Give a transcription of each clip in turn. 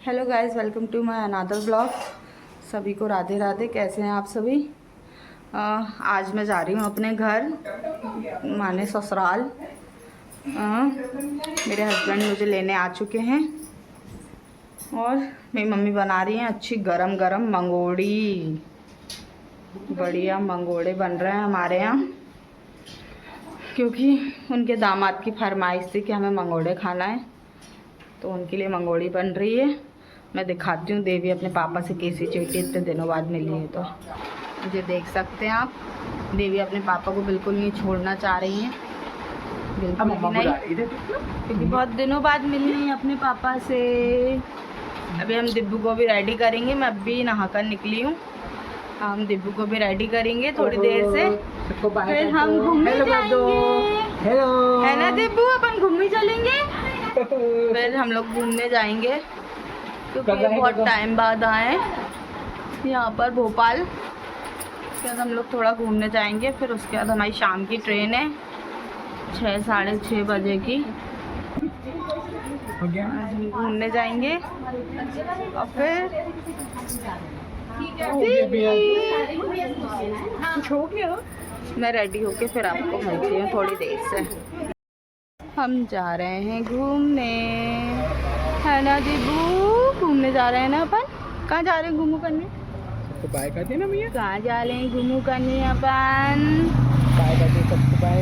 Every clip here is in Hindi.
Hello guys, welcome to my another blog. सभी को राधे राधे। कैसे हैं आप सभी? आज मैं जा रही हूँ अपने घर, माने ससुराल। मेरे हस्बैंड मुझे लेने आ चुके हैं और मेरी मम्मी बना रही हैं अच्छी गरम गरम मंगोड़ी। बढ़िया मंगोड़े बन रहे हैं हमारे यहाँ, क्योंकि उनके दामाद की फरमाइश थी कि हमें मंगोड़े खाना है, तो उनके लिए मंगोड़ी बन रही है। मैं दिखाती हूँ। देवी अपने पापा से कैसी चीटी इतने दिनों बाद मिली है, तो मुझे देख सकते हैं आप। देवी अपने पापा को बिल्कुल नहीं छोड़ना चाह रही हैं, बिल्कुल भी नहीं, क्योंकि बहुत दिनों बाद मिली है अपने पापा से। अभी हम दिब्बू को भी रेडी करेंगे। मैं अभी नहाकर निकली हूँ, हम दिब्बू को भी रेडी करेंगे थोड़ी देर से, फिर हम घूमने जाएंगे। है ना दिब्बू, अपन घूमने चलेंगे। फिर हम लोग घूमने जाएंगे, क्योंकि बहुत टाइम बाद आए यहाँ पर भोपाल। उसके बाद हम लोग थोड़ा घूमने जाएंगे, फिर उसके बाद हमारी शाम की ट्रेन है 6 साढ़े 6 बजे की। हम घूमने जाएंगे और फिर मैं रेडी होके फिर आपको मिलती हूँ थोड़ी देर से। हम जा रहे हैं घूमने, है ना दीबू? घूमने जा रहे हैं ना अपन। कहाँ जा रहे हैं घूमू करने? तो बाय कर देना भैया। कहाँ जा रहे हैं घूमू करने अपन? बाय कर दे सबको, बाय।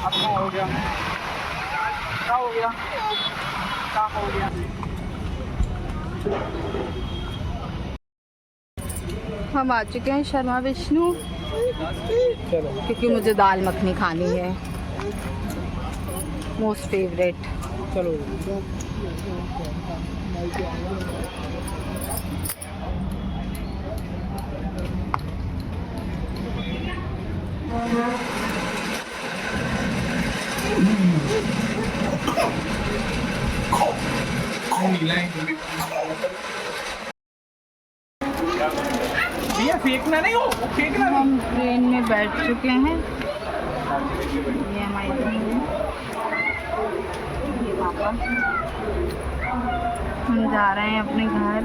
अब क्या हो गया? क्या हो गया? क्या हो गया? हम आ चुके हैं शर्मा विष्णु, क्योंकि मुझे दाल मखनी खानी है, मोस्ट फेवरेट। चलो भैया फेंकना नहीं हो, फेंकना। हम ट्रेन में बैठ चुके हैं। ये हमारी ट्रेन है, ये पापा। हम जा रहे हैं अपने घर।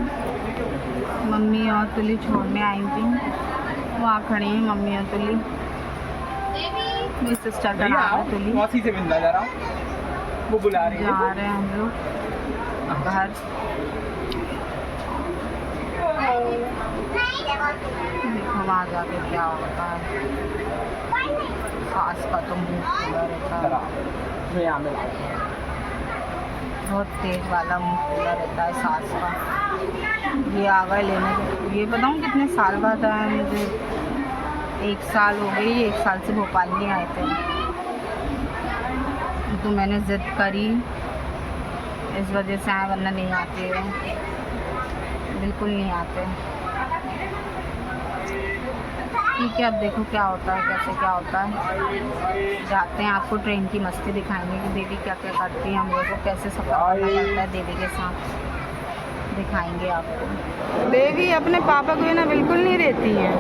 मम्मी और तुली छोड़ने आई थी, वहाँ खड़ी हैं मम्मी और तुली। मेरी सिस्टर का नाम है तुली। मौसी से मिलना जा रहा हूँ, वो बुला रही है। जा रहे हैं हम लोग घर। देखो वहाँ जाके क्या होता है। सास का तो मुँह खुला रहता है, बहुत तेज वाला मुँह खुला रहता है सास का। ये आ गए लेने को। ये बताऊँ कितने साल बाद आया मुझे? 1 साल हो गई। 1 साल से भोपाल नहीं आए थे, तो मैंने ज़िद करी, इस वजह से आए, वरना नहीं आते हैं, बिल्कुल नहीं आते। ठीक है, अब देखो क्या होता है, कैसे क्या होता है। जाते हैं, आपको ट्रेन की मस्ती दिखाएंगे कि देवी क्या क्या करती है, हम लोगों को कैसे सफ़र करना पड़ता है देवी के साथ, दिखाएंगे आपको। देवी अपने पापा को बिना बिल्कुल नहीं रहती है,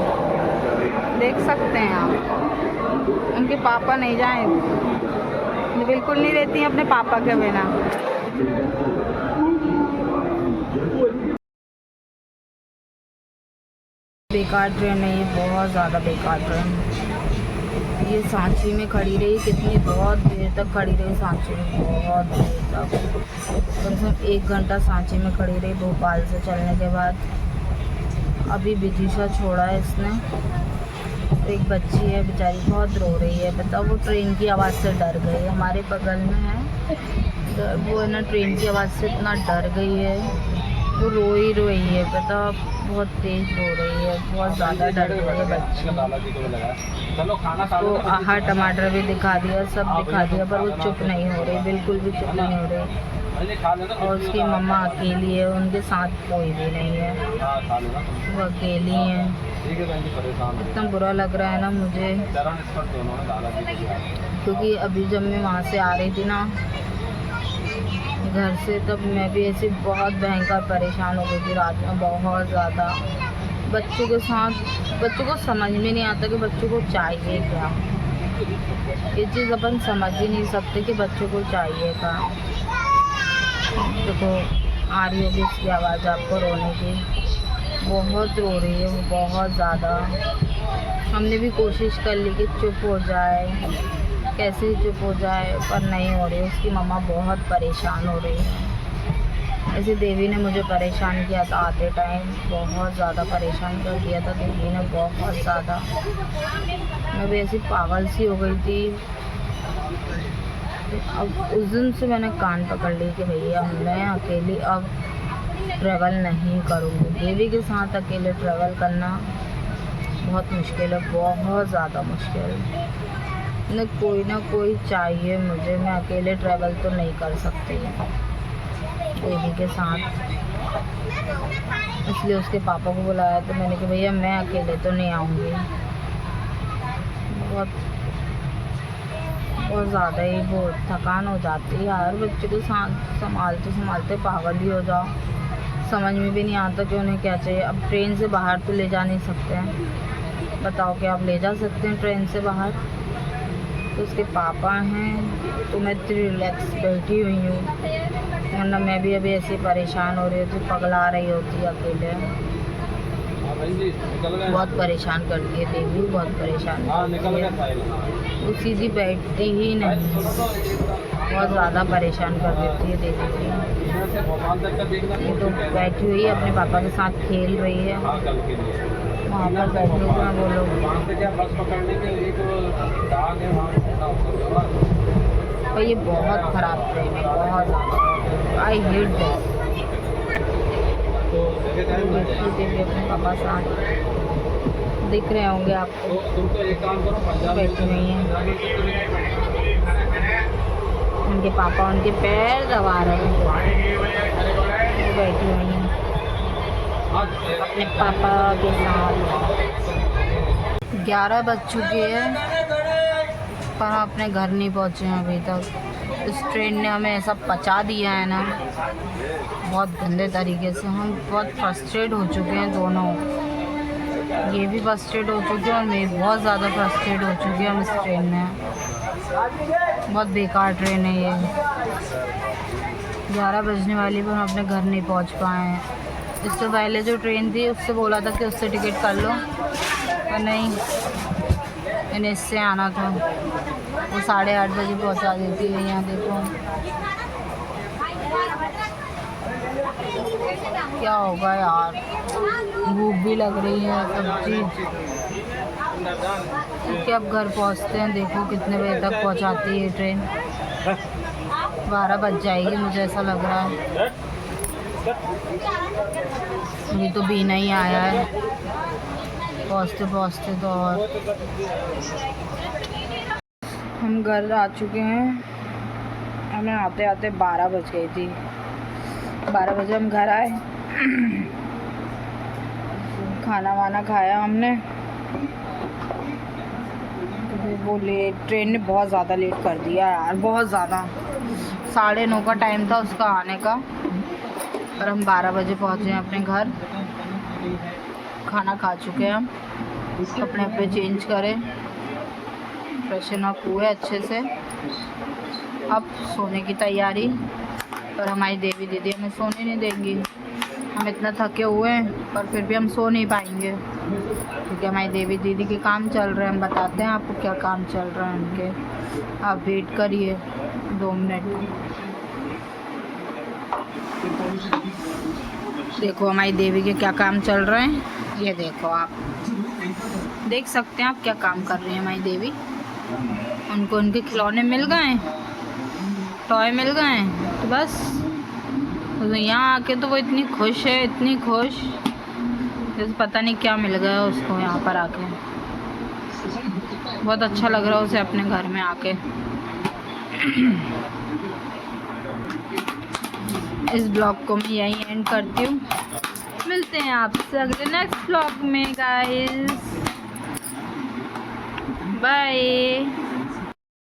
देख सकते हैं आप। उनके पापा नहीं जाए, बिल्कुल नहीं रहती हैं अपने पापा के बिना। बेकार ट्रेन है ये, बहुत ज़्यादा बेकार ट्रेन। ये सांची में खड़ी रही, कितनी बहुत देर तक खड़ी रही सांची में, बहुत देर तक, कम से कम 1 घंटा सांची में खड़ी रही भोपाल से चलने के बाद। अभी विदिशा छोड़ा है इसने। एक बच्ची है बेचारी, बहुत रो रही है। बताओ, वो ट्रेन की आवाज़ से डर गई। हमारे बगल में है, तो वो है ना, ट्रेन की आवाज़ से इतना डर गई है, वो रो ही रही है। पता, बहुत तेज रो रही है, बहुत ज़्यादा डर गई है बच्ची। तो आहा टमाटर भी दिखा दिया, सब दिखा दिया, पर वो चुप नहीं हो रही, बिल्कुल भी चुप नहीं हो रही। और उसकी मम्मा अकेली है, उनके साथ कोई भी नहीं है, वो अकेली हैं। इतना बुरा लग रहा है ना मुझे, क्योंकि अभी जब मैं वहाँ से आ रही थी ना घर से, तब मैं भी ऐसे बहुत भयंकर परेशान हो गई थी रात में, बहुत ज़्यादा। बच्चों के साथ, बच्चों को समझ में नहीं आता कि बच्चों को चाहिए क्या। ये चीज़ अपन समझ ही नहीं सकते कि बच्चों को चाहिए क्या। तो देखो आ रही होगी इसकी आवाज़ आपको रोने की। बहुत रो रही है वो, बहुत ज़्यादा। हमने भी कोशिश कर ली कि चुप हो जाए, कैसे चुप हो जाए, पर नहीं हो रही। उसकी मम्मा बहुत परेशान हो रही है। ऐसे देवी ने मुझे परेशान किया था आते टाइम, बहुत ज़्यादा परेशान कर दिया था देवी ने, बहुत ज़्यादा। मैं भी ऐसी पागल सी हो गई थी। अब उस दिन से मैंने कान पकड़ ली कि भैया मैं अकेली अब ट्रैवल नहीं करूँगी। देवी के साथ अकेले ट्रैवल करना बहुत मुश्किल है, बहुत ज़्यादा मुश्किल। ना कोई चाहिए मुझे, मैं अकेले ट्रैवल तो नहीं कर सकती देवी के साथ। इसलिए उसके पापा को बुलाया तो मैंने कहा भैया मैं अकेले तो नहीं आऊँगी। बहुत ज़्यादा ही बहुत थकान हो जाती है यार। बच्चे को साथ संभालते पागल ही हो जाओ। समझ में भी नहीं आता कि उन्हें क्या चाहिए। अब ट्रेन से बाहर तो ले जा नहीं सकते हैं, बताओ कि आप ले जा सकते हैं ट्रेन से बाहर? तो उसके पापा हैं तो मैं इतनी रिलैक्स बैठी हुई हूँ, वरना मैं भी अभी ऐसी परेशान हो रही होती, पगला रही होती अकेले। बहुत परेशान करती है देवी, बहुत परेशान करती है। वो सीधी बैठती ही नहीं, बहुत ज़्यादा परेशान कर देती है देवी। ये तो बैठी हुई है अपने पापा के साथ खेल रही है, वहाँ पर बैठे हुए हैं वो लोग। पर ये बहुत ख़राब ट्रेन है, बहुत ज़्यादा। I hate this. देवी अपने पापा साथ दिख रहे होंगे आपको, बैठी हुई हैं। उनके पापा उनके पैर दबा रहे हैं, बैठी हुई हैं अपने पापा के साथ। 11 बज चुके हैं पर हम अपने घर नहीं पहुँचे हैं अभी तक। इस ट्रेन ने हमें ऐसा पचा दिया है ना, बहुत गंदे तरीके से। हम बहुत फ्रस्ट्रेट हो चुके हैं दोनों। ये भी फ्रस्ट्रेट हो चुके हैं और मैं बहुत ज़्यादा फ्रस्ट्रेट हो चुकी हूँ इस ट्रेन में। बहुत बेकार ट्रेन है ये। 11 बजने वाली पर हम अपने घर नहीं पहुँच पाए हैं। इससे पहले जो ट्रेन थी उससे बोला था कि उससे टिकट कर लो, पर नहीं, मैंने इससे आना था। वो 8:30 बजे पहुँचा देती है। यहाँ देखो क्या होगा यार, भूख भी लग रही है सब चीज़। क्योंकि अब घर पहुँचते हैं, देखो कितने बजे तक पहुँचाती है ट्रेन। 12 बज जाएगी मुझे ऐसा लग रहा है। अभी तो भी नहीं आया है, पहुँचते तो। और हम घर आ चुके हैं। हमें आते आते 12 बज गई थी। 12 बजे हम घर आए, खाना वाना खाया हमने। वो लेट, ट्रेन ने बहुत ज़्यादा लेट कर दिया यार, बहुत ज़्यादा। 9:30 का टाइम था उसका आने का, और हम 12 बजे पहुँचे हैं अपने घर। खाना खा चुके हैं हम, कपड़े चेंज करें, फ्रेशन अप हुए अच्छे से। अब सोने की तैयारी। पर हमारी देवी दीदी हमें सोने नहीं देंगी। हम इतना थके हुए हैं पर फिर भी हम सो नहीं पाएंगे, क्योंकि हमारी देवी दीदी के काम चल रहे हैं। हम बताते हैं आपको क्या काम चल रहा है उनके, आप वेट करिए 2 मिनट। देखो हमारी देवी के क्या काम चल रहे हैं, ये देखो, आप देख सकते हैं आप क्या काम कर रही है हमारी देवी। उनको उनके खिलौने मिल गए, टॉय मिल गए, तो बस तो यहाँ आके तो वो इतनी खुश है, इतनी खुश, जैसे पता नहीं क्या मिल गया उसको यहाँ पर आके। बहुत अच्छा लग रहा है उसे अपने घर में आके। इस ब्लॉग को मैं यहीं एंड करती हूँ। मिलते हैं आपसे अगले नेक्स्ट ब्लॉग में गाइस। बाय।